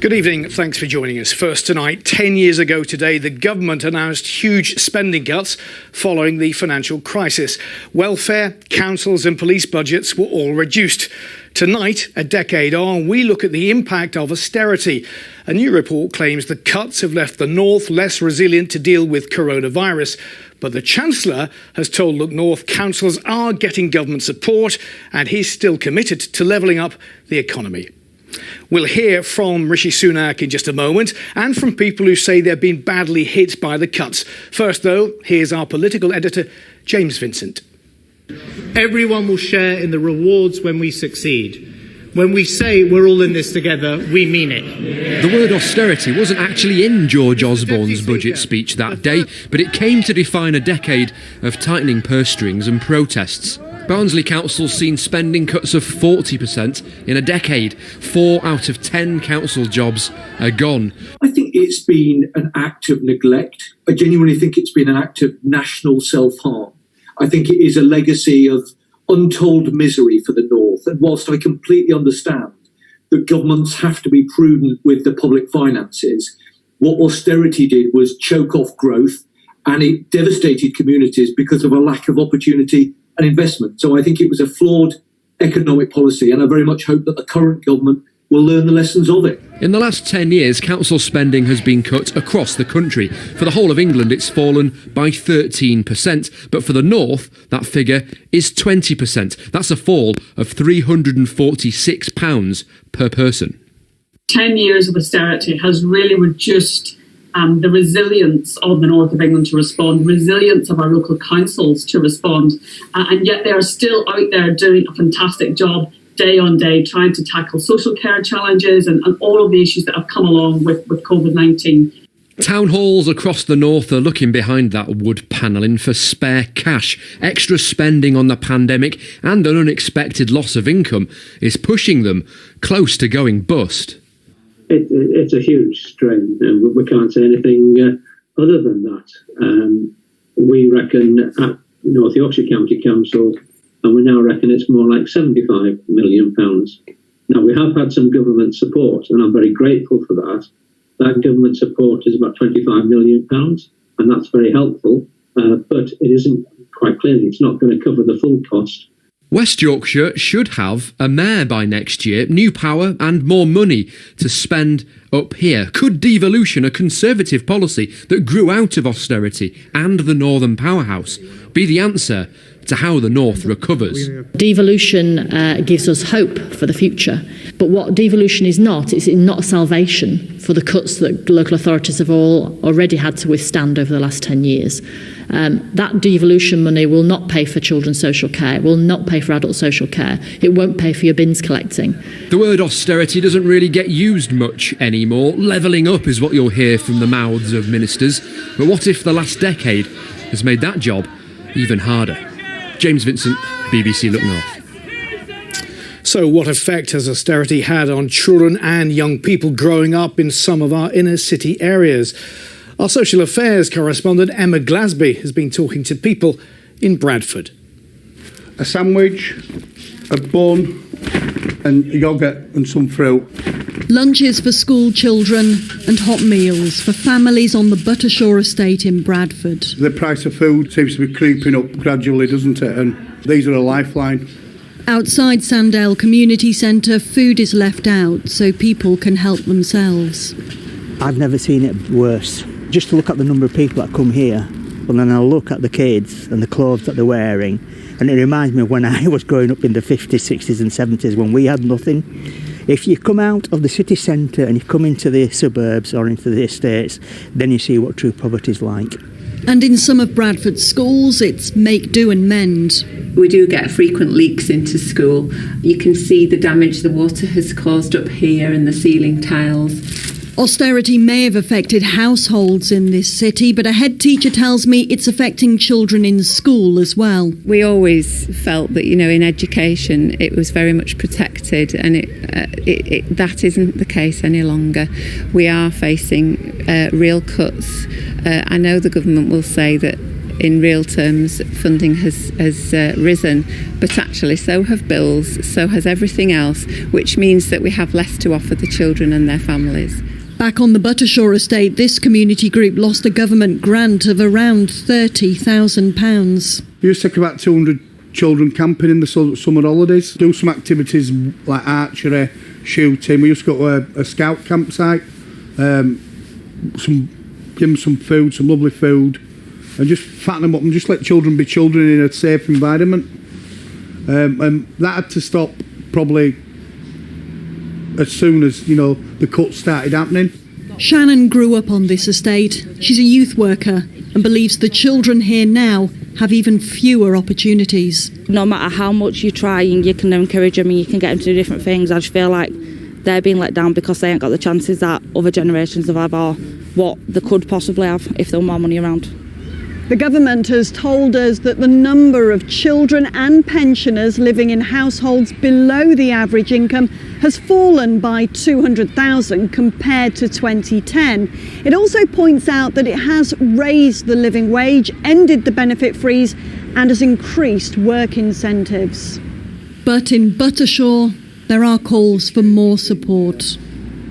Good evening, thanks for joining us. First tonight, 10 years ago today, the government announced huge spending cuts following the financial crisis. Welfare, councils and police budgets were all reduced. Tonight, a decade on, we look at the impact of austerity. A new report claims the cuts have left the North less resilient to deal with coronavirus. But the Chancellor has told Look North councils are getting government support and he's still committed to levelling up the economy. We'll hear from Rishi Sunak in just a moment and from people who say they've been badly hit by the cuts. First, though, here's our political editor, James Vincent. Everyone will share in the rewards when we succeed. When we say we're all in this together, we mean it. The word austerity wasn't actually in George Osborne's budget speech that day, but it came to define a decade of tightening purse strings and protests. Barnsley Council's seen spending cuts of 40% in a decade. 4 out of 10 council jobs are gone. I think it's been an act of neglect. I genuinely think it's been an act of national self-harm. I think it is a legacy of untold misery for the North. And whilst I completely understand that governments have to be prudent with the public finances, what austerity did was choke off growth, and it devastated communities because of a lack of opportunity and investment. So I think it was a flawed economic policy, and I very much hope that the current government will learn the lessons of it. In the last 10 years, council spending has been cut across the country. For the whole of England, it's fallen by 13%, but for the North, that figure is 20%. That's a fall of £346 per person. 10 years of austerity has really reduced the resilience of the North of England to respond, resilience of our local councils to respond, and yet they are still out there doing a fantastic job day on day, trying to tackle social care challenges and all of the issues that have come along with COVID-19. Town halls across the North are looking behind that wood panelling for spare cash. Extra spending on the pandemic and an unexpected loss of income is pushing them close to going bust. It's a huge strain, and we can't say anything other than that. We reckon at North Yorkshire County Council, and we now reckon it's more like £75 million. Now, we have had some government support, and I'm very grateful for that. That government support is about £25 million, and that's very helpful, but it isn't, quite clearly, it's not going to cover the full cost. West Yorkshire should have a mayor by next year, new power and more money to spend up here. Could devolution, a Conservative policy that grew out of austerity and the Northern powerhouse, be the answer to how the North recovers? Devolution gives us hope for the future. But what devolution is not a salvation for the cuts that local authorities have all already had to withstand over the last 10 years. That devolution money will not pay for children's social care, it will not pay for adult social care, it won't pay for your bins collecting. The word austerity doesn't really get used much anymore. Levelling up is what you'll hear from the mouths of ministers. But what if the last decade has made that job even harder? James Vincent, BBC Look North. So what effect has austerity had on children and young people growing up in some of our inner city areas? Our social affairs correspondent Emma Glasby has been talking to people in Bradford. A sandwich, a bun and yoghurt and some fruit. Lunches for school children and hot meals for families on the Buttershaw estate in Bradford. The price of food seems to be creeping up gradually, doesn't it? And these are a lifeline. Outside Sandale Community Centre, food is left out so people can help themselves. I've never seen it worse. Just to look at the number of people that come here, but then I'll look at the kids and the clothes that they're wearing, and it reminds me of when I was growing up in the 50s, 60s and 70s when we had nothing. If you come out of the city centre and you come into the suburbs or into the estates, then you see what true poverty is like. And in some of Bradford's schools, it's make do and mend. We do get frequent leaks into school. You can see the damage the water has caused up here in the ceiling tiles. Austerity may have affected households in this city, but a head teacher tells me it's affecting children in school as well. We always felt that, in education it was very much protected, and that isn't the case any longer. We are facing real cuts. I know the government will say that in real terms, funding has risen, but actually so have bills, so has everything else, which means that we have less to offer the children and their families. Back on the Buttershaw estate, this community group lost a government grant of around £30,000. We used to take about 200 children camping in the summer holidays, do some activities like archery, shooting. We used to go to a scout campsite, give them some food, some lovely food, and just fatten them up and just let children be children in a safe environment. And that had to stop probably as soon as, the cuts started happening. Shannon grew up on this estate. She's a youth worker and believes the children here now have even fewer opportunities. No matter how much you try and you can encourage them and you can get them to do different things, I just feel like they're being let down because they ain't got the chances that other generations have had or what they could possibly have if there were more money around. The government has told us that the number of children and pensioners living in households below the average income has fallen by 200,000 compared to 2010. It also points out that it has raised the living wage, ended the benefit freeze, and has increased work incentives. But in Buttershaw, there are calls for more support.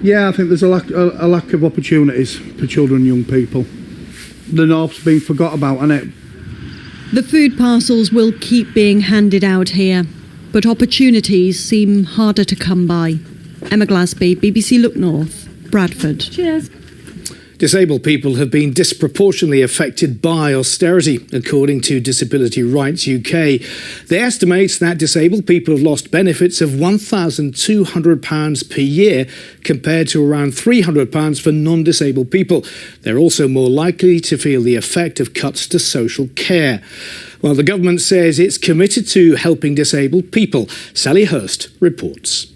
Yeah, I think there's a lack of opportunities for children and young people. The North's been forgot about, hasn't it? The food parcels will keep being handed out here, but opportunities seem harder to come by. Emma Glasby, BBC Look North, Bradford. Cheers. Disabled people have been disproportionately affected by austerity, according to Disability Rights UK. They estimate that disabled people have lost benefits of £1,200 per year compared to around £300 for non-disabled people. They're also more likely to feel the effect of cuts to social care. Well, the government says it's committed to helping disabled people. Sally Hurst reports.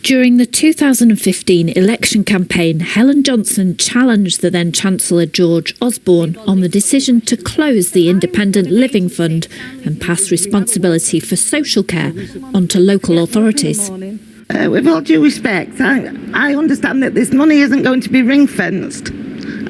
During the 2015 election campaign, Helen Johnson challenged the then Chancellor George Osborne on the decision to close the Independent Living Fund and pass responsibility for social care onto local authorities. With all due respect, I understand that this money isn't going to be ring-fenced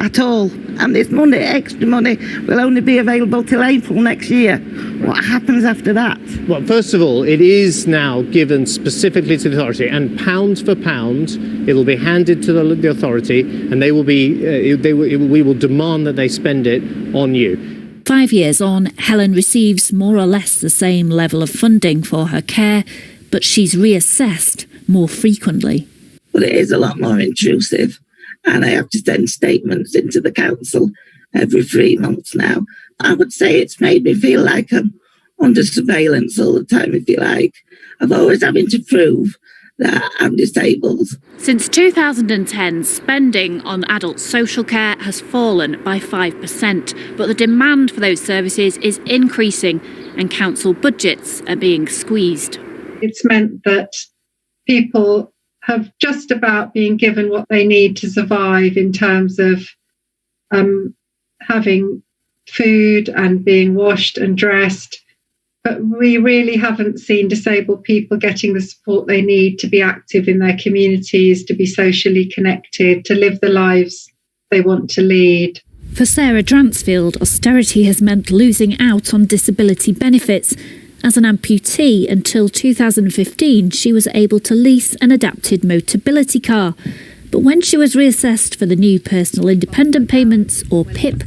at all, and this money, extra money, will only be available till April next year. What happens after that? Well, first of all, it is now given specifically to the authority, and pound for pound, it'll be handed to the authority, and we will demand that they spend it on you. 5 years on, Helen receives more or less the same level of funding for her care, but she's reassessed more frequently. Well, it is a lot more intrusive, and I have to send statements into the council every 3 months now. I would say it's made me feel like I'm under surveillance all the time, if you like. I'm always having to prove that I'm disabled. Since 2010, spending on adult social care has fallen by 5%, but the demand for those services is increasing and council budgets are being squeezed. It's meant that people have just about been given what they need to survive in terms of having food and being washed and dressed. But we really haven't seen disabled people getting the support they need to be active in their communities, to be socially connected, to live the lives they want to lead. For Sarah Dransfield, austerity has meant losing out on disability benefits. As an amputee, until 2015, she was able to lease an adapted motability car. But when she was reassessed for the new Personal Independent Payments, or PIP,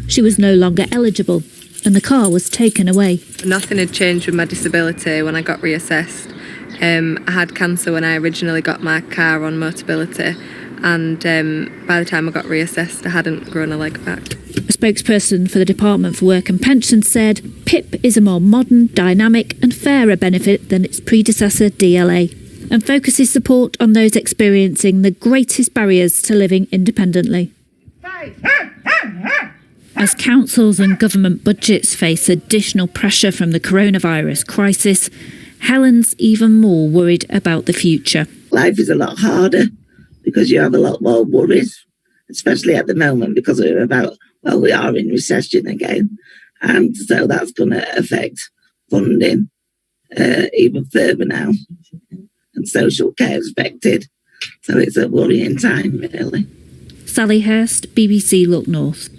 she was no longer eligible, and the car was taken away. Nothing had changed with my disability when I got reassessed. I had cancer when I originally got my car on Motability, and by the time I got reassessed, I hadn't grown a leg back. A spokesperson for the Department for Work and Pensions said PIP is a more modern, dynamic and fairer benefit than its predecessor DLA, and focuses support on those experiencing the greatest barriers to living independently. As councils and government budgets face additional pressure from the coronavirus crisis, Helen's even more worried about the future. Life is a lot harder because you have a lot more worries, especially at the moment because we are in recession again. And so that's going to affect funding even further now. And social care is affected. So it's a worrying time, really. Sally Hurst, BBC Look North.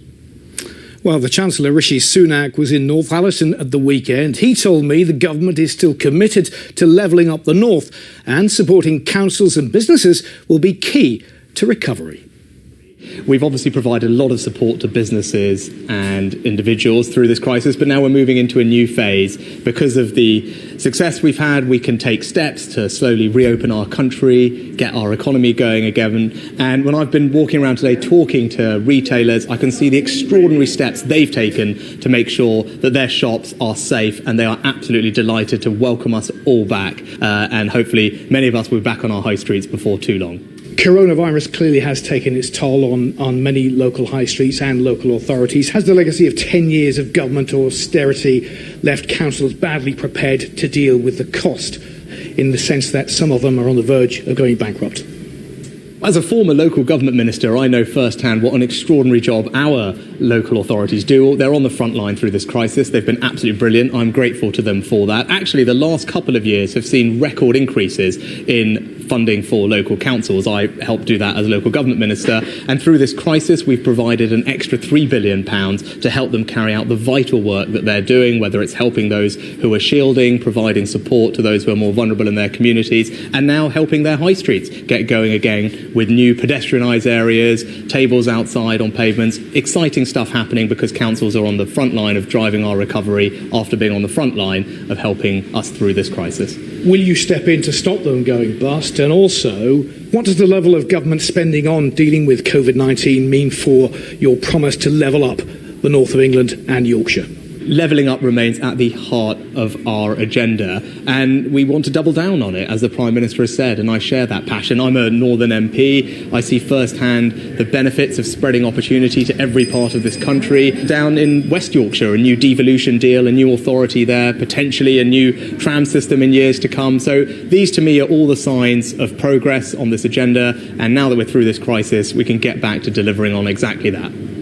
Well, the Chancellor, Rishi Sunak, was in North Allerton at the weekend. He told me the government is still committed to levelling up the North, and supporting councils and businesses will be key to recovery. We've obviously provided a lot of support to businesses and individuals through this crisis, but now we're moving into a new phase. Because of the success we've had, we can take steps to slowly reopen our country, get our economy going again. And when I've been walking around today talking to retailers, I can see the extraordinary steps they've taken to make sure that their shops are safe, and they are absolutely delighted to welcome us all back. And hopefully many of us will be back on our high streets before too long. Coronavirus clearly has taken its toll on many local high streets and local authorities. Has the legacy of 10 years of government austerity left councils badly prepared to deal with the cost, in the sense that some of them are on the verge of going bankrupt? As a former local government minister, I know firsthand what an extraordinary job our local authorities do. They're on the front line through this crisis. They've been absolutely brilliant. I'm grateful to them for that. Actually, the last couple of years have seen record increases in funding for local councils. I helped do that as a local government minister. And through this crisis, we've provided an extra £3 billion to help them carry out the vital work that they're doing, whether it's helping those who are shielding, providing support to those who are more vulnerable in their communities, and now helping their high streets get going again with new pedestrianised areas, tables outside on pavements. Exciting stuff happening because councils are on the front line of driving our recovery after being on the front line of helping us through this crisis. Will you step in to stop them going bust? And also, what does the level of government spending on dealing with COVID-19 mean for your promise to level up the north of England and Yorkshire? Levelling up remains at the heart of our agenda, and we want to double down on it, as the Prime Minister has said, and I share that passion. I'm a Northern MP. I see firsthand the benefits of spreading opportunity to every part of this country. Down in West Yorkshire, a new devolution deal, a new authority there, potentially a new tram system in years to come. So these, to me, are all the signs of progress on this agenda, and now that we're through this crisis, we can get back to delivering on exactly that.